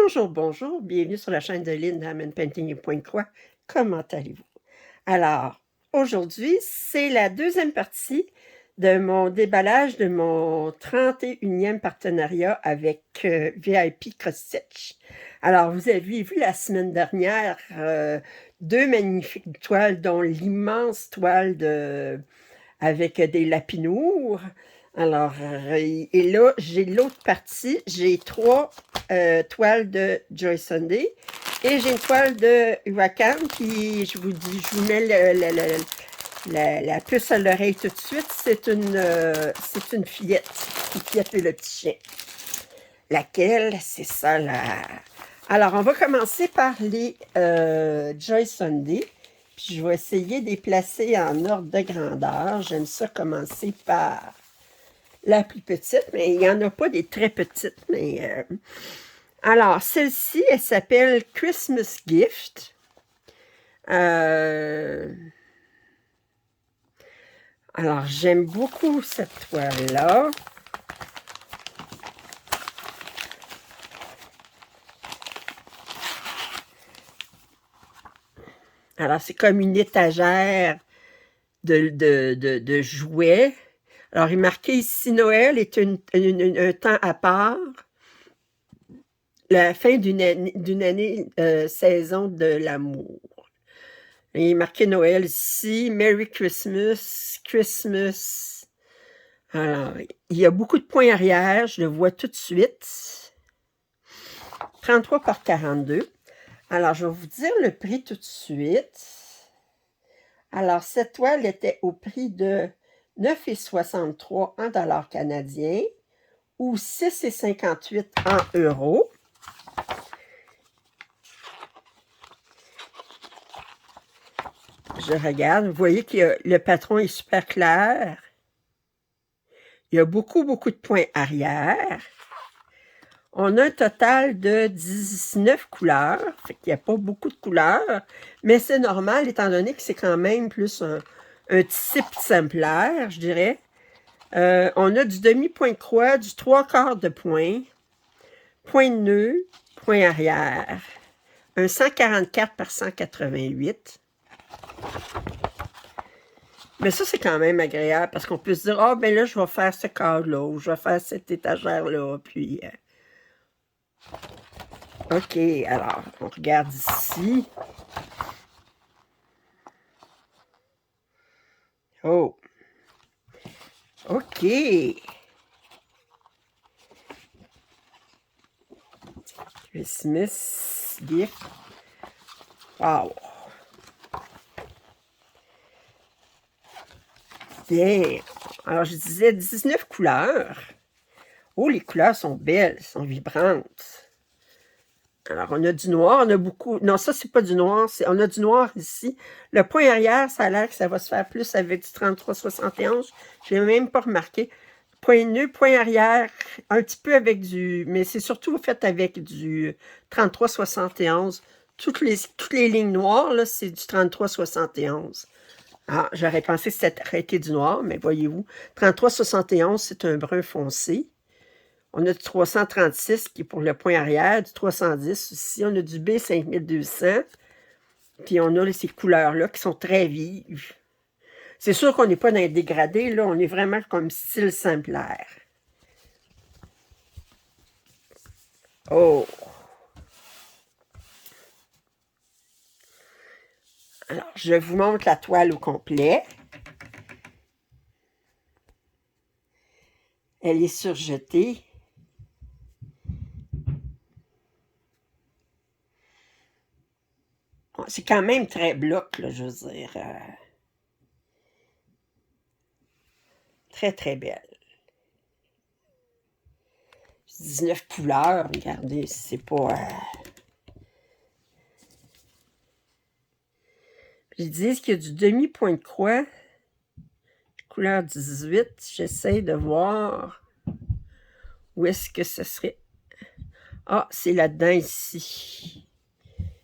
Bonjour, bonjour, bienvenue sur la chaîne de Lynn Diamond Painting et Pointe-Croix. Comment allez-vous? Alors, aujourd'hui, c'est la deuxième partie de mon déballage de mon 31e partenariat avec VIP Cross Stitch. Alors, vous avez vu la semaine dernière deux magnifiques toiles, dont l'immense toile avec des lapinours. Alors, et là, j'ai l'autre partie. J'ai trois toiles de Joy Sunday et j'ai une toile de Huracan qui, je vous dis, je vous mets la puce à l'oreille tout de suite. C'est une fillette et le petit chien. Laquelle, c'est ça là. Alors, on va commencer par les Joy Sunday. Puis je vais essayer de les placer en ordre de grandeur. J'aime ça commencer par la plus petite, mais il n'y en a pas des très petites. Mais alors, celle-ci, elle s'appelle Christmas Gift. Alors, j'aime beaucoup cette toile-là. Alors, c'est comme une étagère de jouets. Alors, il est marqué ici, Noël est un temps à part. La fin d'une année, saison de l'amour. Il est marqué Noël ici. Merry Christmas, Christmas. Alors, il y a beaucoup de points arrière. Je le vois tout de suite. 33 par 42. Alors, je vais vous dire le prix tout de suite. Alors, cette toile était au prix de 9,63 en dollars canadiens ou 6,58 en euros. Je regarde, vous voyez que le patron est super clair. Il y a beaucoup de points arrière. On a un total de 19 couleurs, fait qu'il n'y a pas beaucoup de couleurs, mais c'est normal étant donné que c'est quand même plus un type exemplaire, je dirais. On a du demi-point de croix, du 3/4 de point, point de nœud, point arrière. Un 144 par 188. Mais ça, c'est quand même agréable parce qu'on peut se dire, ah, ben là, je vais faire ce cadre-là ou je vais faire cette étagère-là. Puis, OK, alors, on regarde ici. Oh! OK! Christmas gift. Wow! Bien! Alors, je disais 19 couleurs. Oh, les couleurs sont belles, sont vibrantes. Alors, on a du noir, on a beaucoup... Non, ça, c'est pas du noir. On a du noir ici. Le point arrière, ça a l'air que ça va se faire plus avec du 33-71. Je n'ai même pas remarqué. Point nœud, point arrière, un petit peu avec du... Mais c'est surtout fait avec du 33-71. Toutes les lignes noires, là, c'est du 33-71. Ah, j'aurais pensé que c'était arrêté du noir, mais voyez-vous, 33-71, c'est un brun foncé. On a du 336 qui est pour le point arrière, du 310 ici. On a du B5200. Puis on a ces couleurs-là qui sont très vives. C'est sûr qu'on n'est pas dans les dégradés, là. On est vraiment comme style exemplaire. Oh! Alors, je vous montre la toile au complet. Elle est surjetée. C'est quand même très bloc, là, je veux dire. Très, très belle. 19 couleurs, regardez, c'est pas... Ils disent qu'il y a du demi-point de croix. Couleur 18. J'essaie de voir où est-ce que ce serait. Ah, c'est là-dedans ici.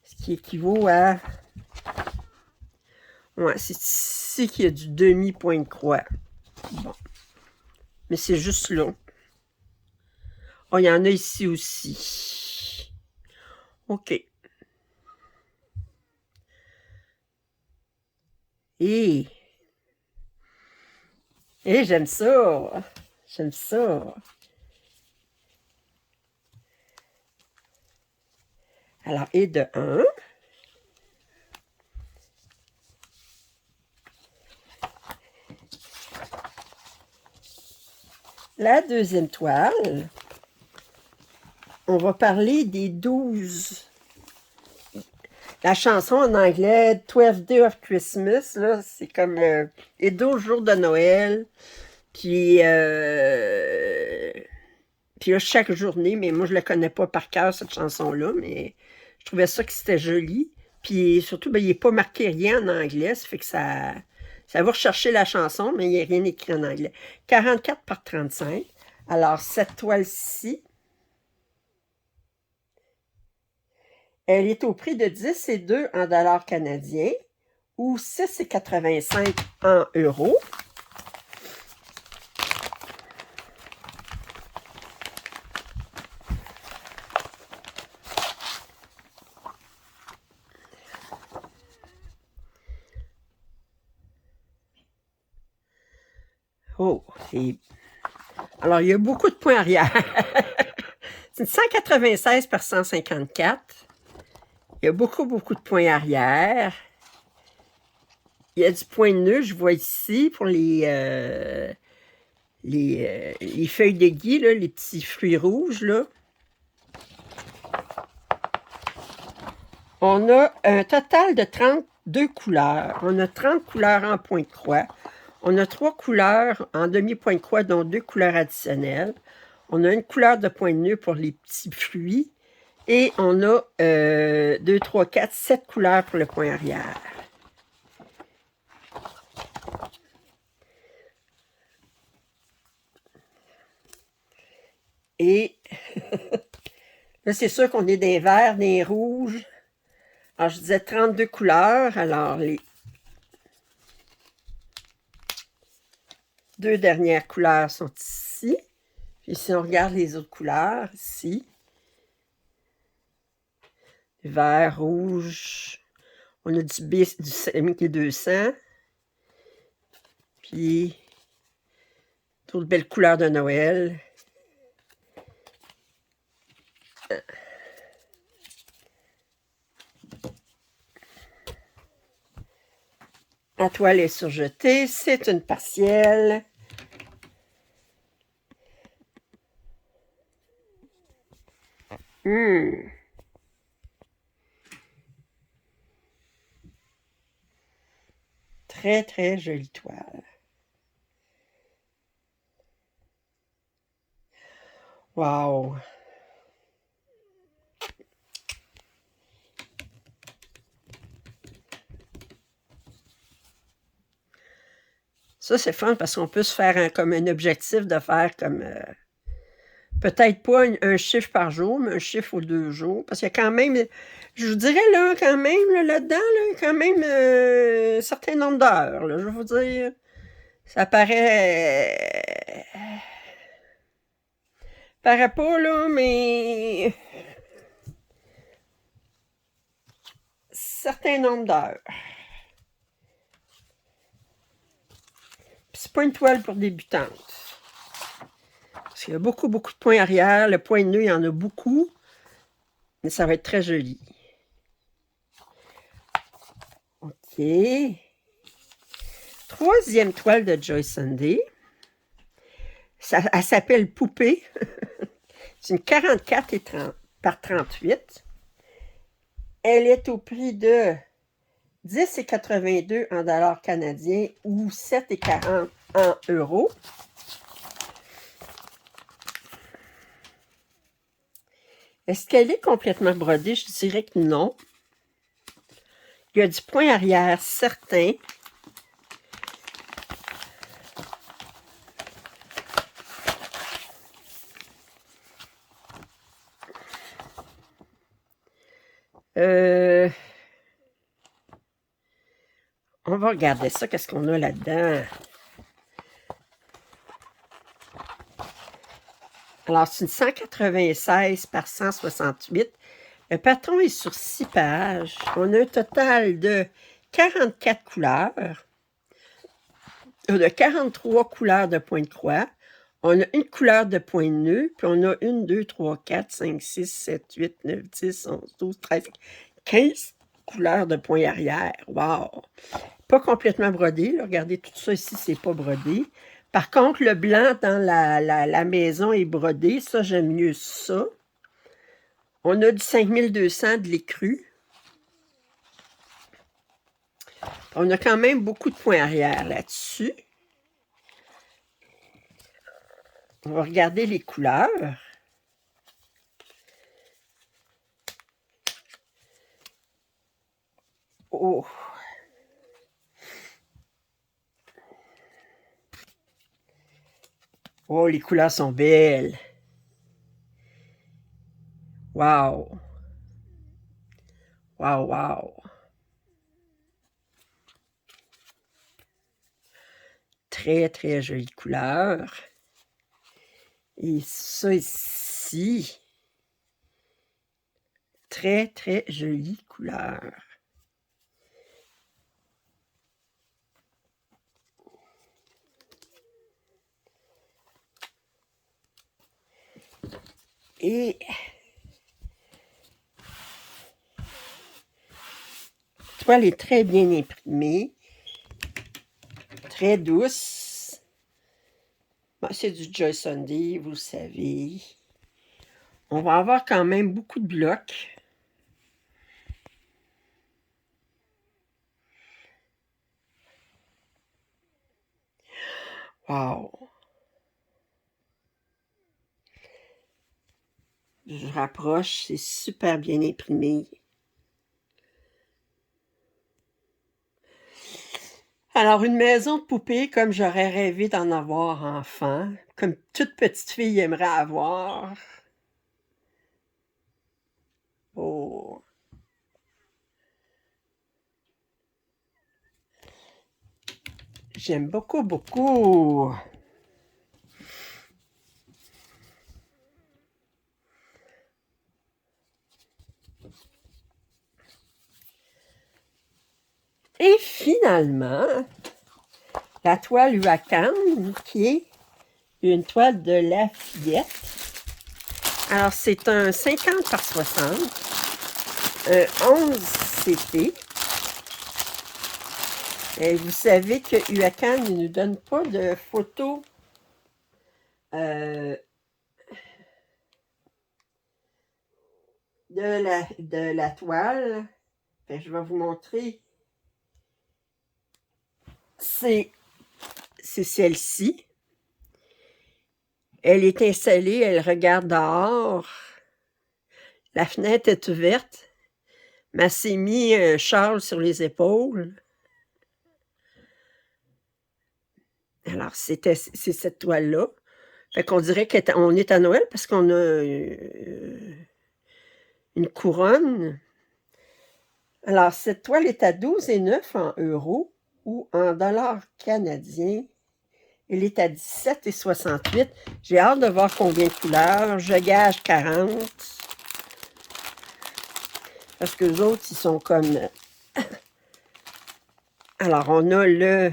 Ce qui équivaut à... Ouais, c'est ici qu'il y a du demi-point de croix. Bon. Mais c'est juste là. Oh, il y en a ici aussi. OK. Et j'aime ça. J'aime ça. Alors, et de 1. La deuxième toile, on va parler des 12. La chanson en anglais, 12 Day of Christmas, là, c'est comme les 12 jours de Noël. Puis là, chaque journée, mais moi, je ne la connais pas par cœur, cette chanson-là, mais je trouvais ça que c'était joli. Puis surtout, ben, il n'est pas marqué rien en anglais, ça fait que ça va rechercher la chanson, mais il n'y a rien écrit en anglais. 44 par 35. Alors, cette toile-ci, elle est au prix de 10,2 en dollars canadiens ou 6,85 en euros. Oh, alors, il y a beaucoup de points arrière. C'est une 196 par 154. Il y a beaucoup de points arrière. Il y a du point de nœud, je vois ici, pour les feuilles de gui, là, les petits fruits rouges, là. On a un total de 32 couleurs. On a 30 couleurs en point de croix. On a 3 couleurs en demi-point de croix, dont 2 couleurs additionnelles. On a une couleur de point de nœud pour les petits fruits. Et on a 2, 3, 4, 7 couleurs pour le point arrière. Et là, c'est sûr qu'on est des verts, des rouges. Alors, je disais 32 couleurs. Alors, les 2 dernières couleurs sont ici. Puis si on regarde les autres couleurs, ici, vert, rouge, on a du Mickey 200, puis toutes belles couleurs de Noël. La toile est surjetée, c'est une partielle. Très, très jolie toile. Wow! Ça, c'est fun parce qu'on peut se faire comme un objectif de faire comme... peut-être pas un chiffre par jour, mais un chiffre aux 2 jours. Parce qu'il y a quand même... Je vous dirais, là, quand même, là-dedans, là, quand même un certain nombre d'heures. Je vais vous dire, ça paraît... paraît pas, là, mais... certain nombre d'heures. Puis c'est pas une toile pour débutantes. Parce qu'il y a beaucoup de points arrière. Le point de nœud, il y en a beaucoup. Mais ça va être très joli. OK. Troisième toile de Joy Sunday. Elle s'appelle Poupée. C'est une 44 par 38. Elle est au prix de 10,82 en dollars canadiens ou 7,40 en euros. Est-ce qu'elle est complètement brodée? Je dirais que non. Il y a du point arrière certain. On va regarder ça. Qu'est-ce qu'on a là-dedans? Alors, c'est une 196 par 168. Le patron est sur 6 pages. On a un total de 44 couleurs. On a 43 couleurs de point de croix. On a une couleur de point de nœud. Puis on a 1, 2, 3, 4, 5, 6, 7, 8, 9, 10, 11, 12, 13, 15 couleurs de point arrière. Wow! Pas complètement brodé. Là. Regardez, tout ça ici, c'est pas brodé. Par contre, le blanc dans la maison est brodé. Ça, j'aime mieux ça. On a du 5200 de l'écru. On a quand même beaucoup de points arrière là-dessus. On va regarder les couleurs. Oh! Oh, les couleurs sont belles. Wow! Wow, wow! Très, très jolie couleur. Et ça ici, très, très jolie couleur. Et la toile est très bien imprimée, très douce. Bon, c'est du Joy Sunday, vous le savez. On va avoir quand même beaucoup de blocs. Wow! Je rapproche, c'est super bien imprimé. Alors, une maison de poupée comme j'aurais rêvé d'en avoir enfant, comme toute petite fille aimerait avoir. Oh! J'aime beaucoup, beaucoup. Et finalement, la toile Huacan, qui est une toile de Lafayette. Alors, c'est un 50 par 60, 11 CP. Et vous savez que Huacan ne nous donne pas de photos de la toile. Fait que je vais vous montrer. C'est celle-ci. Elle est installée, elle regarde dehors. La fenêtre est ouverte. Mais elle s'est mis un châle sur les épaules. Alors, c'est cette toile-là. Fait qu'on dirait qu'on est à Noël parce qu'on a une couronne. Alors, cette toile est à 12,9 en euros ou en dollars canadiens. Elle est à 17,68. J'ai hâte de voir combien de couleurs. Je gage 40. Parce que les autres, ils sont comme... Alors, on a le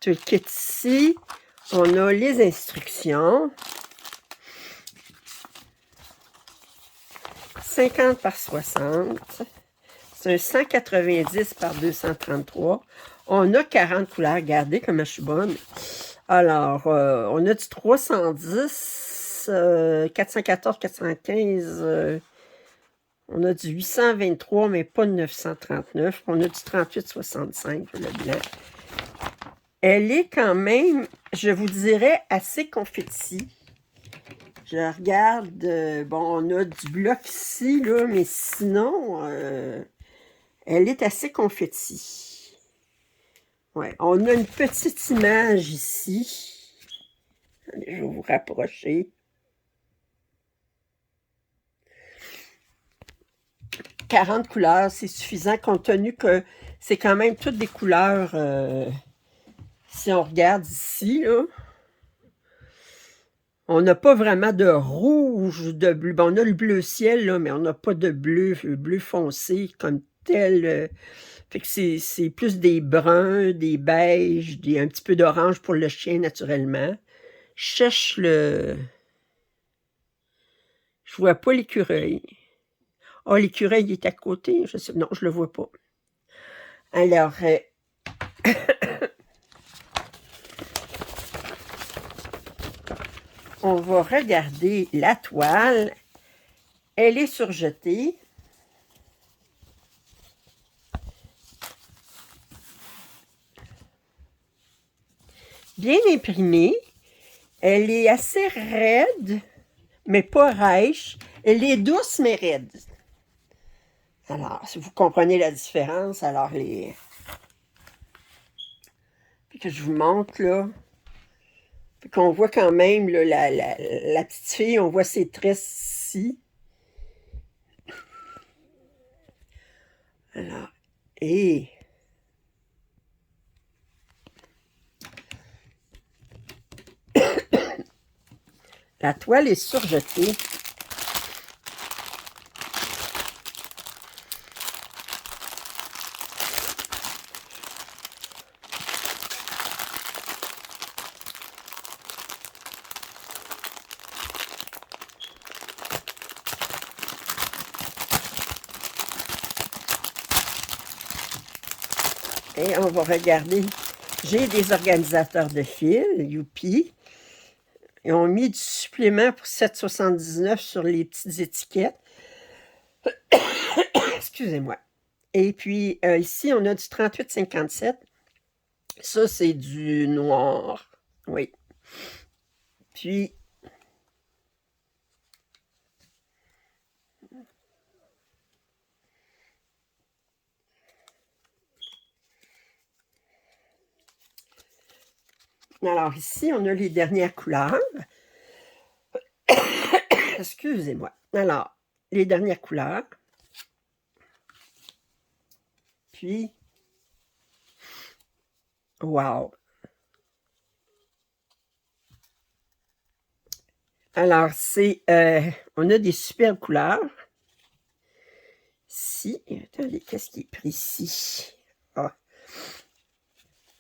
toolkit ici. On a les instructions. 50 par 60. C'est un 190 par 233. On a 40 couleurs. Regardez comment je suis bonne. Alors, on a du 310, 414, 415. On a du 823, mais pas de 939. On a du 3865, le blanc. Elle est quand même, je vous dirais, assez confetti. Je regarde, bon, on a du bloc ici, là, mais sinon, elle est assez confetti. Ouais, on a une petite image ici. Allez, je vais vous rapprocher. 40 couleurs, c'est suffisant compte tenu que c'est quand même toutes des couleurs, si on regarde ici, là, On n'a pas vraiment de rouge, de bleu. Bon, on a le bleu ciel, là, mais on n'a pas de bleu foncé comme tel. Fait que c'est plus des bruns, des beiges, un petit peu d'orange pour le chien, naturellement. Je cherche le... Je vois pas l'écureuil. Ah, l'écureuil est à côté. Je sais... Non, je le vois pas. Alors... on va regarder la toile. Elle est surjetée. Bien imprimée. Elle est assez raide, mais pas rêche. Elle est douce, mais raide. Alors, si vous comprenez la différence, alors les... Puis que je vous montre, là. Puis qu'on voit quand même, là, la petite fille, on voit ses tresses ici. Alors, et... la toile est surjetée. Et on va regarder. J'ai des organisateurs de fils, youpi. Ils ont mis du supplément pour 7,79 sur les petites étiquettes. Excusez-moi. Et puis, ici, on a du 38,57. Ça, c'est du noir. Oui. Puis, alors ici, on a les dernières couleurs. Excusez-moi. Alors, les dernières couleurs. Puis, wow! Alors, on a des superbes couleurs. Ici, attendez, qu'est-ce qui est pris ici? Ah.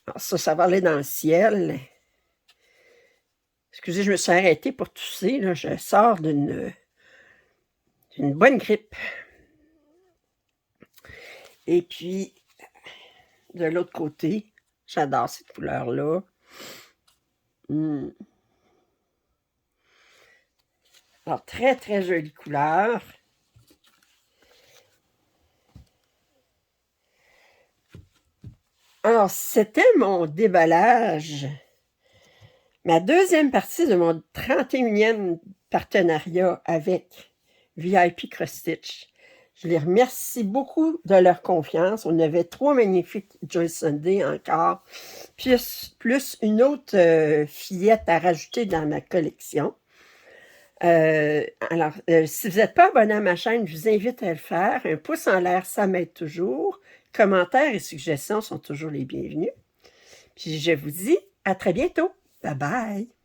Alors ça va aller dans le ciel. Excusez, je me suis arrêtée pour tousser, là. Je sors d'une bonne grippe. Et puis, de l'autre côté, j'adore cette couleur-là. Alors, très, très jolie couleur. Alors, c'était mon déballage. Ma deuxième partie de mon 31e partenariat avec VIP Cross Stitch. Je les remercie beaucoup de leur confiance. On avait 3 magnifiques Joy Sunday encore, plus une autre fillette à rajouter dans ma collection. Alors, si vous n'êtes pas abonné à ma chaîne, je vous invite à le faire. Un pouce en l'air, ça m'aide toujours. Commentaires et suggestions sont toujours les bienvenus. Puis je vous dis à très bientôt. Bye bye!